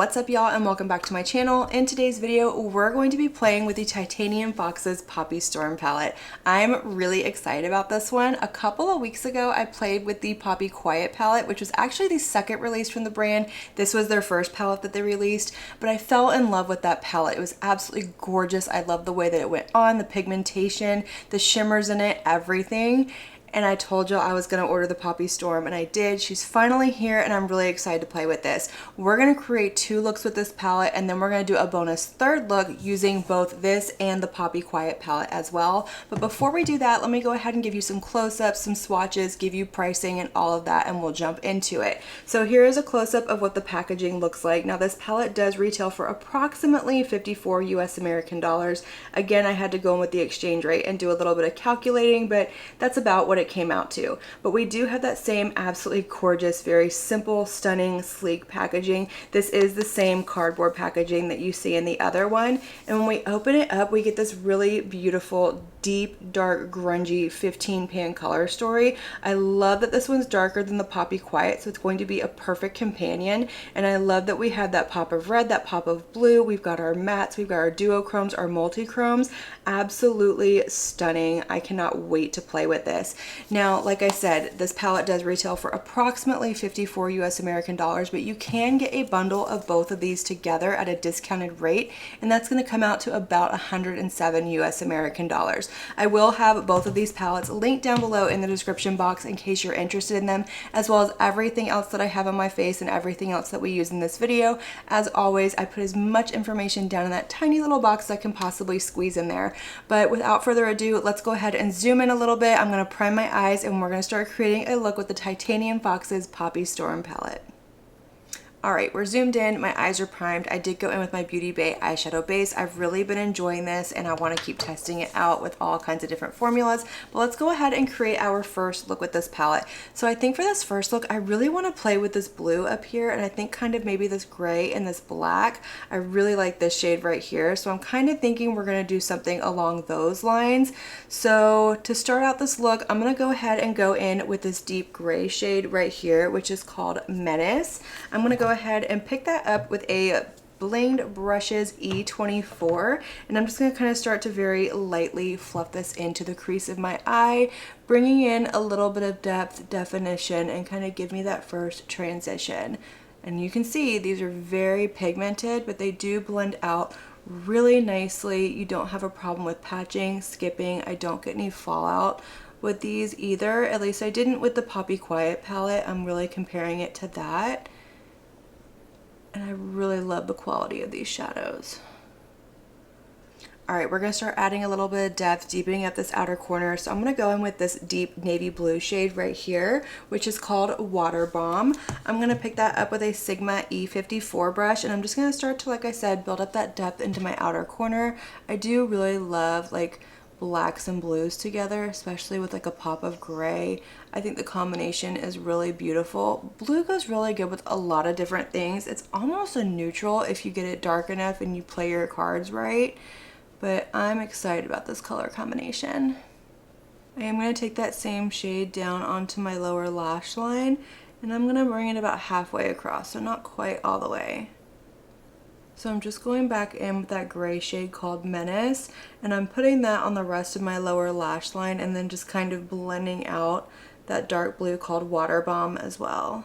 What's up y'all, and welcome back to my channel. In today's video, we're going to be playing with the Titanium Fox's Poppy Storm palette. I'm really excited about this one. A couple of weeks ago, I played with the Poppy Quiet palette, which was actually the second release from the brand. This was their first palette that they released, but I fell in love with that palette. It was absolutely gorgeous. I love the way that it went on, the pigmentation, the shimmers in it, everything. And I told y'all I was gonna order the Poppy Storm, and I did. She's finally here, and I'm really excited to play with this. We're gonna create 2 looks with this palette, and then we're gonna do a bonus 3rd look using both this and the Poppy Quiet palette as well. But before we do that, let me go ahead and give you some close-ups, some swatches, give you pricing and all of that, and we'll jump into it. So here is a close-up of what the packaging looks like. Now this palette does retail for approximately 54 US American dollars. Again, I had to go in with the exchange rate and do a little bit of calculating, but that's about what it came out to. But we do have that same absolutely gorgeous, very simple, stunning, sleek packaging. This is the same cardboard packaging that you see in the other one. And when we open it up, we get this really beautiful, deep, dark, grungy 15 pan color story. I love that this one's darker than the Poppy Quiet, so it's going to be a perfect companion. And I love that we have that pop of red, that pop of blue. We've got our mattes, we've got our duochromes, our multi-chromes. Absolutely stunning. I cannot wait to play with this. Now, like I said, this palette does retail for approximately 54 US American dollars, but you can get a bundle of both of these together at a discounted rate, and that's going to come out to about 107 US American dollars. I will have both of these palettes linked down below in the description box in case you're interested in them, as well as everything else that I have on my face and everything else that we use in this video. As always, I put as much information down in that tiny little box I can possibly squeeze in there. But without further ado, let's go ahead and zoom in a little bit. I'm going to prime my eyes, and we're going to start creating a look with the Titanium Fox's Poppy Storm palette. Alright, we're zoomed in, my eyes are primed. I did go in with my Beauty Bay eyeshadow base. I've really been enjoying this, and I want to keep testing it out with all kinds of different formulas. But let's go ahead and create our first look with this palette. So I think for this first look, I really want to play with this blue up here, and I think kind of maybe this gray and this black. I really like this shade right here, so I'm kind of thinking we're going to do something along those lines. So to start out this look, I'm going to go ahead and go in with this deep gray shade right here, which is called Menace. I'm going to go ahead and pick that up with a Blinged Brushes E24, and I'm just going to kind of start to very lightly fluff this into the crease of my eye, bringing in a little bit of depth, definition, and kind of give me that first transition. And you can see these are very pigmented, but they do blend out really nicely. You don't have a problem with patching, skipping. I don't get any fallout with these either. At least I didn't with the Poppy Quiet palette. I'm really comparing it to that. And I really love the quality of these shadows. Alright, we're going to start adding a little bit of depth, deepening up this outer corner. So I'm going to go in with this deep navy blue shade right here, which is called Water Bomb. I'm going to pick that up with a Sigma E54 brush, and I'm just going to start to, like I said, build up that depth into my outer corner. I do really love like blacks and blues together, especially with like a pop of gray. I think the combination is really beautiful. Blue goes really good with a lot of different things. It's almost a neutral if you get it dark enough and you play your cards right, but I'm excited about this color combination. I am going to take that same shade down onto my lower lash line, and I'm going to bring it about halfway across, so not quite all the way. So I'm just going back in with that gray shade called Menace, and I'm putting that on the rest of my lower lash line, and then just kind of blending out that dark blue called Water Bomb as well.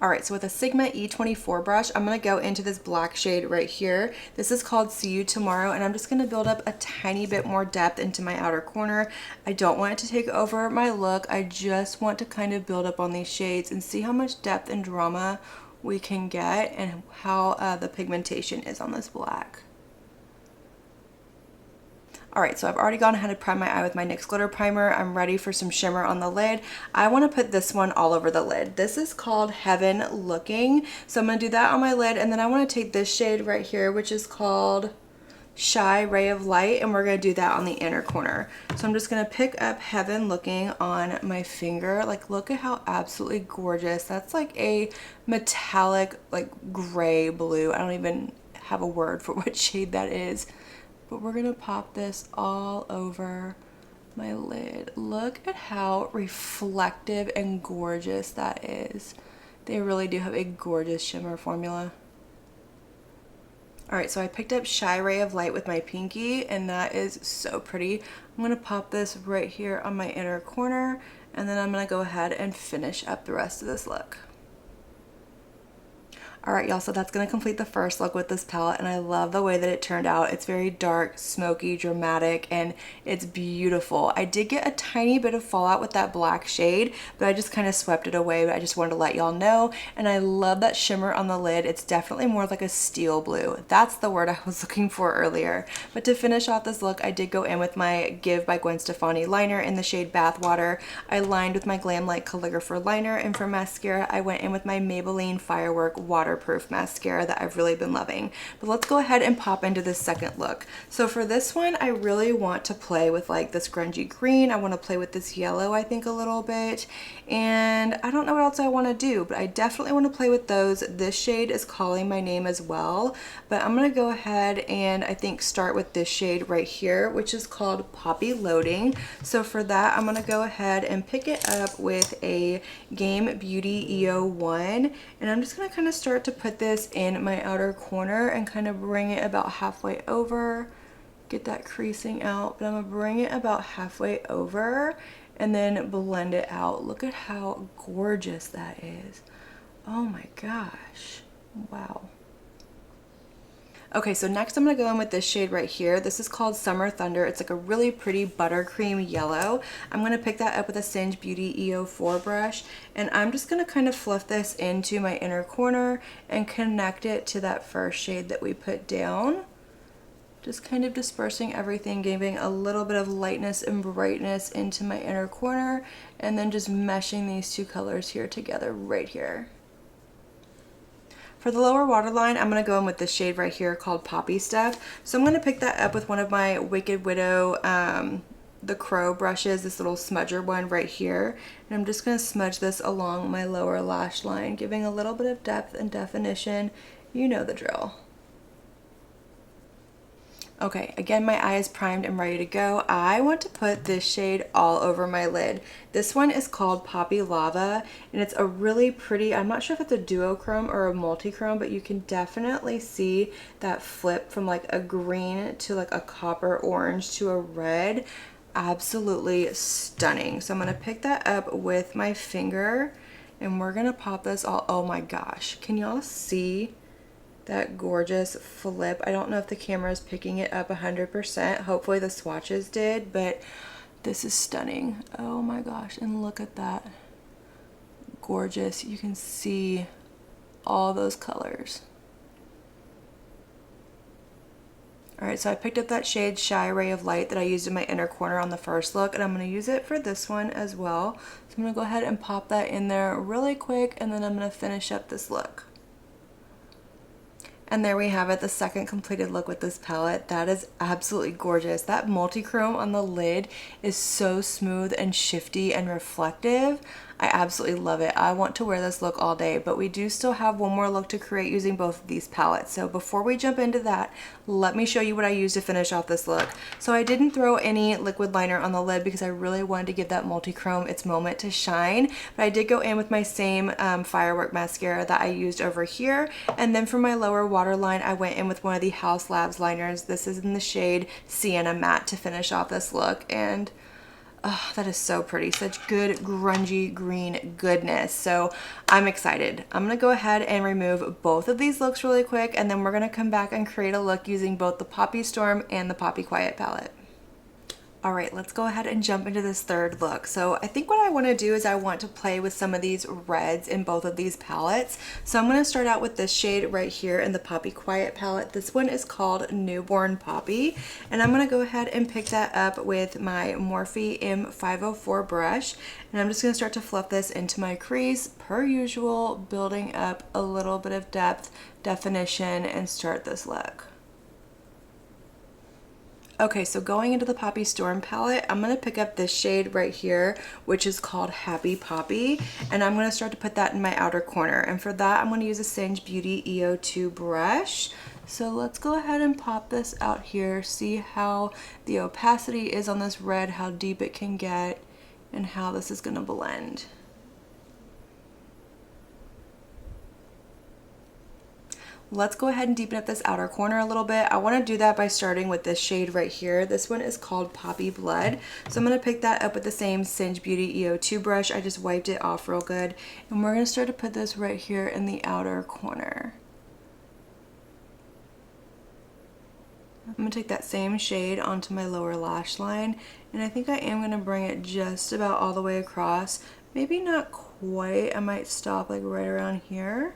Alright, so with a Sigma E24 brush, I'm going to go into this black shade right here. This is called See You Tomorrow, and I'm just going to build up a tiny bit more depth into my outer corner. I don't want it to take over my look. I just want to kind of build up on these shades and see how much depth and drama we can get, and how the pigmentation is on this black. Alright, so I've already gone ahead and primed my eye with my NYX Glitter Primer. I'm ready for some shimmer on the lid. I want to put this one all over the lid. This is called Heaven Looking. So I'm going to do that on my lid, and then I want to take this shade right here, which is called Shy Ray of Light, and we're going to do that on the inner corner. So I'm just going to pick up Heaven Looking on my finger. Like, look at how absolutely gorgeous. That's like a metallic, like gray blue. I don't even have a word for what shade that is. But we're going to pop this all over my lid. Look at how reflective and gorgeous that is. They really do have a gorgeous shimmer formula. Alright, so I picked up Shy Ray of Light with my pinky, and that is so pretty. I'm going to pop this right here on my inner corner, and then I'm going to go ahead and finish up the rest of this look. Alright y'all, so that's going to complete the first look with this palette, and I love the way that it turned out. It's very dark, smoky, dramatic, and it's beautiful. I did get a tiny bit of fallout with that black shade, but I just kind of swept it away. But I just wanted to let y'all know, and I love that shimmer on the lid. It's definitely more like a steel blue. That's the word I was looking for earlier. But to finish off this look, I did go in with my Give by Gwen Stefani liner in the shade Bathwater. I lined with my Glam Light Calligrapher liner, and for mascara, I went in with my Maybelline Firework Waterproof mascara that I've really been loving. But let's go ahead and pop into this second look. So for this one, I really want to play with like this grungy green. I want to play with this yellow, I think, a little bit. And I don't know what else I want to do, but I definitely want to play with those. This shade is Calling My Name as well. But I'm going to go ahead and I think start with this shade right here, which is called Poppy Loading. So for that, I'm going to go ahead and pick it up with a Game Beauty EO1. And I'm just going to kind of start to put this in my outer corner and kind of bring it about halfway over. Get that creasing out, but I'm going to bring it about halfway over and then blend it out. Look at how gorgeous that is. Oh my gosh. Wow. Okay, so next I'm going to go in with this shade right here. This is called Summer Thunder. It's like a really pretty buttercream yellow. I'm going to pick that up with a Singe Beauty EO4 brush, and I'm just going to kind of fluff this into my inner corner and connect it to that first shade that we put down. Just kind of dispersing everything, giving a little bit of lightness and brightness into my inner corner, and then just meshing these two colors here together right here. For the lower waterline, I'm going to go in with this shade right here called Poppy Stuff. So I'm going to pick that up with one of my Wicked Widow, the Crow brushes, this little smudger one right here. And I'm just going to smudge this along my lower lash line, giving a little bit of depth and definition. You know the drill. Okay, again, my eye is primed and ready to go. I want to put this shade all over my lid. This one is called Poppy Lava, and it's a really pretty, I'm not sure if it's a duochrome or a multi-chrome, but you can definitely see that flip from like a green to like a copper orange to a red. Absolutely stunning. So I'm going to pick that up with my finger, and we're going to pop this all, oh my gosh, can y'all see that gorgeous flip? I don't know if the camera is picking it up 100%. Hopefully the swatches did, but this is stunning. Oh my gosh, and look at that. Gorgeous. You can see all those colors. Alright, so I picked up that shade Shy Ray of Light that I used in my inner corner on the first look, and I'm going to use it for this one as well. So I'm going to go ahead and pop that in there really quick, and then I'm going to finish up this look. And there we have it, the second completed look with this palette. That is absolutely gorgeous. That multi-chrome on the lid is so smooth and shifty and reflective. I absolutely love it. I want to wear this look all day, but we do still have one more look to create using both of these palettes. So before we jump into that, let me show you what I used to finish off this look. So I didn't throw any liquid liner on the lid because I really wanted to give that multi-chrome its moment to shine, but I did go in with my same Firework mascara that I used over here. And then for my lower waterline, I went in with one of the Haus Labs liners. This is in the shade Sienna Matte to finish off this look, and oh, that is so pretty. Such good grungy green goodness. So I'm excited. I'm going to go ahead and remove both of these looks really quick, and then we're going to come back and create a look using both the Poppy Storm and the Poppy Quiet palette. Alright, let's go ahead and jump into this third look. So I think what I want to do is I want to play with some of these reds in both of these palettes. So I'm going to start out with this shade right here in the Poppy Quiet palette. This one is called Newborn Poppy, and I'm going to go ahead and pick that up with my Morphe M504 brush, and I'm just going to start to fluff this into my crease per usual, building up a little bit of depth, definition, and start this look. Okay, so going into the Poppy Storm palette, I'm going to pick up this shade right here, which is called Happy Poppy, and I'm going to start to put that in my outer corner. And for that, I'm going to use a Singe Beauty EO2 brush. So let's go ahead and pop this out here, see how the opacity is on this red, how deep it can get, and how this is going to blend. Let's go ahead and deepen up this outer corner a little bit. I want to do that by starting with this shade right here. This one is called Poppy Blood. So I'm going to pick that up with the same Singe Beauty EO2 brush. I just wiped it off real good. And we're going to start to put this right here in the outer corner. I'm going to take that same shade onto my lower lash line. And I think I am going to bring it just about all the way across. Maybe not quite. I might stop like right around here.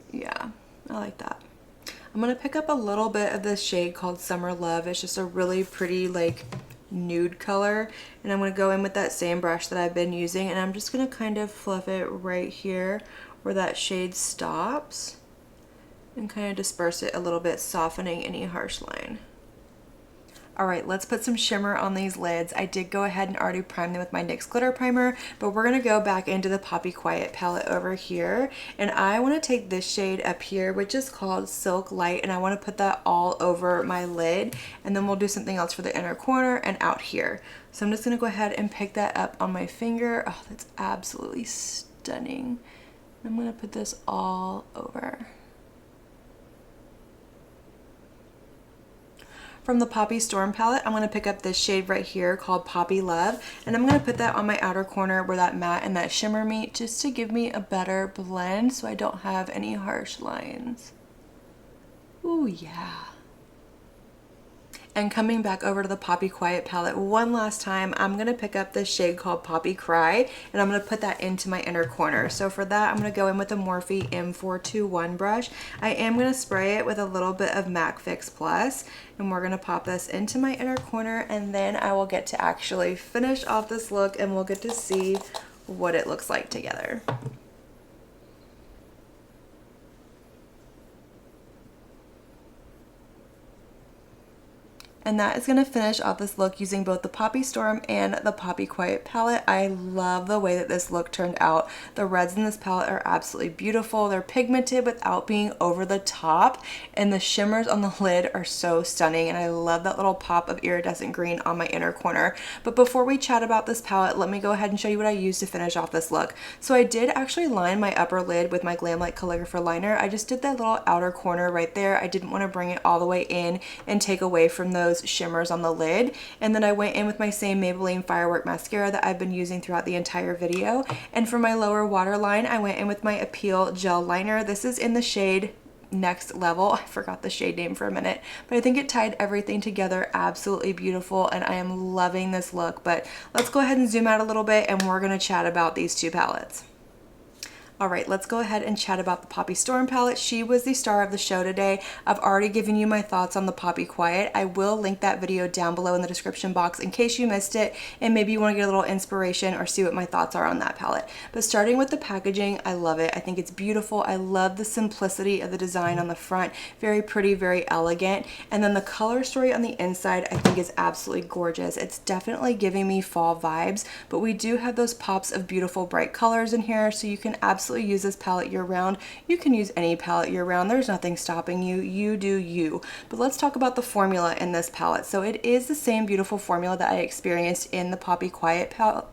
Yeah, I like that. I'm going to pick up a little bit of this shade called Summer Love. It's just a really pretty like nude color. And I'm going to go in with that same brush that I've been using. And I'm just going to kind of fluff it right here where that shade stops. And kind of disperse it a little bit, softening any harsh line. All right, let's put some shimmer on these lids. I did go ahead and already prime them with my NYX glitter primer, but we're gonna go back into the Poppy Quiet palette over here. And I wanna take this shade up here, which is called Silk Light, and I wanna put that all over my lid. And then we'll do something else for the inner corner and out here. So I'm just gonna go ahead and pick that up on my finger. Oh, that's absolutely stunning. I'm gonna put this all over. From the Poppy Storm palette, I'm going to pick up this shade right here called Poppy Love, and I'm going to put that on my outer corner where that matte and that shimmer meet, just to give me a better blend so I don't have any harsh lines. Ooh, yeah. And coming back over to the Poppy Quiet palette one last time, I'm going to pick up this shade called Poppy Cry, and I'm going to put that into my inner corner. So for that, I'm going to go in with a Morphe M421 brush. I am going to spray it with a little bit of MAC Fix Plus, and we're going to pop this into my inner corner, and then I will get to actually finish off this look, and we'll get to see what it looks like together. And that is going to finish off this look using both the Poppy Storm and the Poppy Quiet palette. I love the way that this look turned out. The reds in this palette are absolutely beautiful. They're pigmented without being over the top, and the shimmers on the lid are so stunning, and I love that little pop of iridescent green on my inner corner. But before we chat about this palette, let me go ahead and show you what I used to finish off this look. So I did actually line my upper lid with my Glamlight Calligrapher liner. I just did that little outer corner right there. I didn't want to bring it all the way in and take away from those shimmers on the lid. And then I went in with my same Maybelline Firework mascara that I've been using throughout the entire video. And for my lower waterline, I went in with my Appeal gel liner. This is in the shade Next Level. I forgot the shade name for a minute, but I think it tied everything together absolutely beautiful, and I am loving this look. But let's go ahead and zoom out a little bit, and we're going to chat about these two palettes. All right, let's go ahead and chat about the Poppy Storm palette. She was the star of the show today. I've already given you my thoughts on the Poppy Quiet. I will link that video down below in the description box in case you missed it, and maybe you want to get a little inspiration or see what my thoughts are on that palette. But starting with the packaging, I love it. I think it's beautiful. I love the simplicity of the design on the front. Very pretty, very elegant. And then the color story on the inside, I think is absolutely gorgeous. It's definitely giving me fall vibes, but we do have those pops of beautiful bright colors in here, so you can absolutely use this palette year round. You can use any palette year round. There's nothing stopping you. You do you. But let's talk about the formula in this palette. So it is the same beautiful formula that I experienced in the Poppy Quiet palette.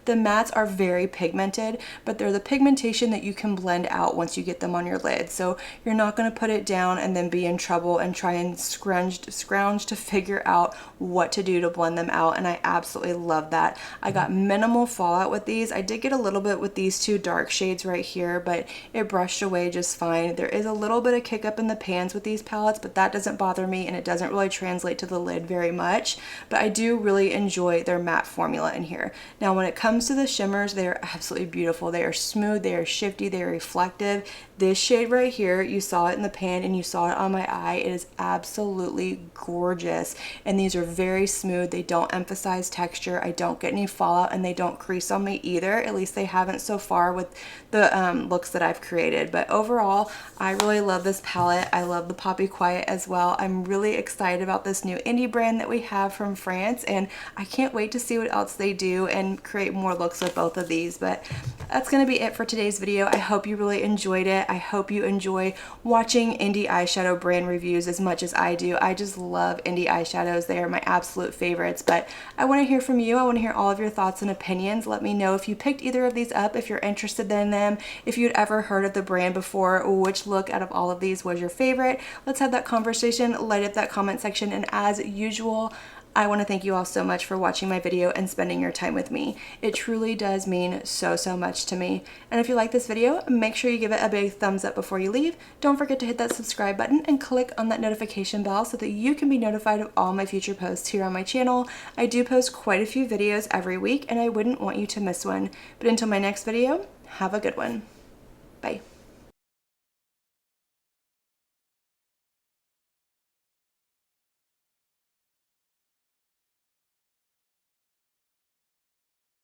The mattes are very pigmented, but they're the pigmentation that you can blend out once you get them on your lid. So you're not going to put it down and then be in trouble and try and scrounge to figure out what to do to blend them out. And I absolutely love that. I got minimal fallout with these. I did get a little bit with these two dark shades right here, but it brushed away just fine. There is a little bit of kick up in the pans with these palettes, but that doesn't bother me, and it doesn't really translate to the lid very much. But I do really enjoy their matte formula in here. Now when it comes to the shimmers, they are absolutely beautiful. They are smooth, they are shifty, they are reflective. This shade right here, you saw it in the pan and you saw it on my eye. It is absolutely gorgeous, and these are very smooth. They don't emphasize texture. I don't get any fallout, and they don't crease on me either. At least they haven't so far with the looks that I've created. But overall, I really love this palette. I love the Poppy Quiet as well. I'm really excited about this new indie brand that we have from France, and I can't wait to see what else they do and create more looks with both of these. But that's going to be it for today's video. I hope you really enjoyed it. I hope you enjoy watching indie eyeshadow brand reviews as much as I do. I just love indie eyeshadows. They are my absolute favorites. But I want to hear from you. I want to hear all of your thoughts and opinions. Let me know if you picked either of these these up if you're interested in them. If you'd ever heard of the brand before, which look out of all of these was your favorite? Let's have that conversation, light up that comment section, and as usual, I want to thank you all so much for watching my video and spending your time with me. It truly does mean so much to me. And if you like this video, make sure you give it a big thumbs up before you leave. Don't forget to hit that subscribe button and click on that notification bell so that you can be notified of all my future posts here on my channel. I do post quite a few videos every week and I wouldn't want you to miss one. But until my next video, have a good one. Bye.